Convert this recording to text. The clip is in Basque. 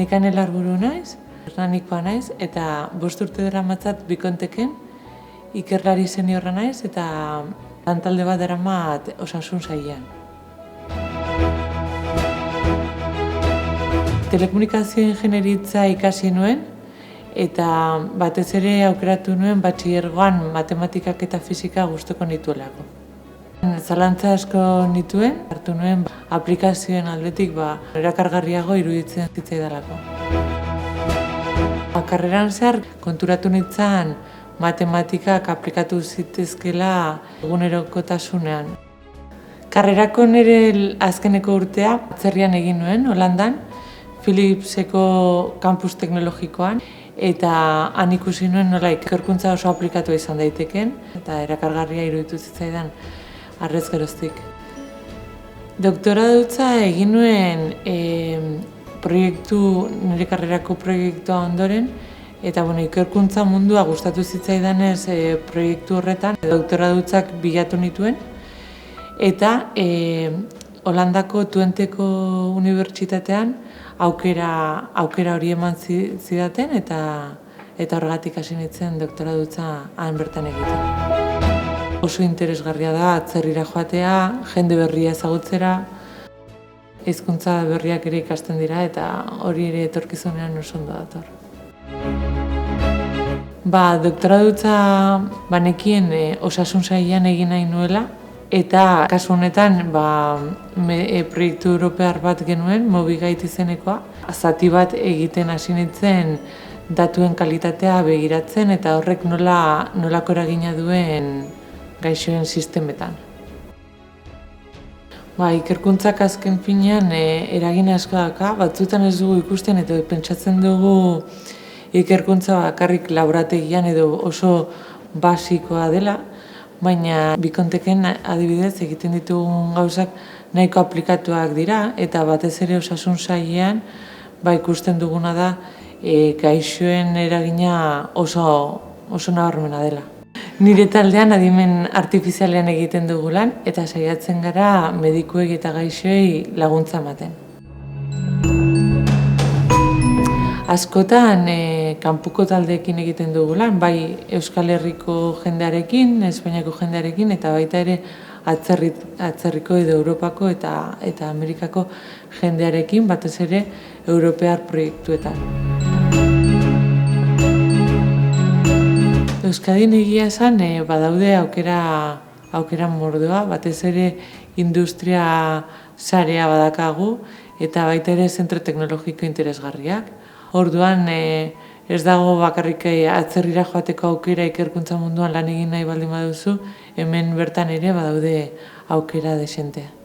Nekane Larburu naiz, Hernanikoa naiz, eta 5 urte daramatzat Bikonteken ikerlari seniorra naiz eta lantalde bat daramat osasun sailean. Telekomunikazio ingenieritza ikasi nuen eta batez ere aukeratu nuen batxilergoan matematikak eta fisika gustuko nituelako. Zalantza asko nituen, hartu nuen aplikazioen aldetik erakargarriago iruditzen zitzaidalako. Karreran zehar konturatu nintzen matematikak aplikatu zitezkela egunerokotasunean. Karrerako nire azkeneko urtea atzerrian egin nuen, Holandan, Philipseko kampus teknologikoan, eta han ikusi nuen nola ikerkuntza oso aplikatu izan daiteken, eta erakargarria iruditu zitzaidan arrez geroztik. Doktoradutza egin nuen nire karrerako proiektua ondoren, eta ikerkuntza mundua gustatu zitzaidanez proiektu horretan doktoradutzak bilatu nituen, eta Holandako Twenteko unibertsitatean aukera hori eman zidaten, eta horregatik hasi nintzen doktoradutza han bertan egiten. Oso interesgarria da atzerrira joatea, jende berria ezagutzera, hizkuntza berriak ere ikasten dira eta hori ere etorkizunean oso ondo dator. Doktoradutza banekien osasun sailean egin nahi nuela, eta kasu honetan proiektu europear bat genuen, Mobigate izenekoa. Zati bat egiten hasi nintzen datuen kalitatea begiratzen eta horrek nolako eragina duen gaixoen sistemetan. Ikerkuntzak azken finean eragin asko dauka, batzutan ez dugu ikusten eta pentsatzen dugu ikerkuntza bakarrik laborategian edo oso basikoa dela, baina Bikonteken adibidez egiten ditugun gauzak nahiko aplikatuak dira eta batez ere osasun sailean ikusten duguna da gaixoen eragina oso nabarmena dela. Nire taldean adimen artifizialean egiten dugu lan eta saiatzen gara medikuek eta gaixoei laguntza ematen. Askotan kanpoko taldeekin egiten dugu lan, bai Euskal Herriko jendearekin, Espainiako jendearekin eta baita ere atzerriko edo Europako eta Amerikako jendearekin, batez ere europear proiektuetan. Euskadin egia esan badaude aukera mordoa, batez ere industria sarea badakagu eta baita ere zentro teknologiko interesgarriak. Orduan ez dago bakarrik atzerrira joateko aukera ikerkuntza munduan lan egin nahi baldin baduzu, hemen bertan ere badaude aukera desentea.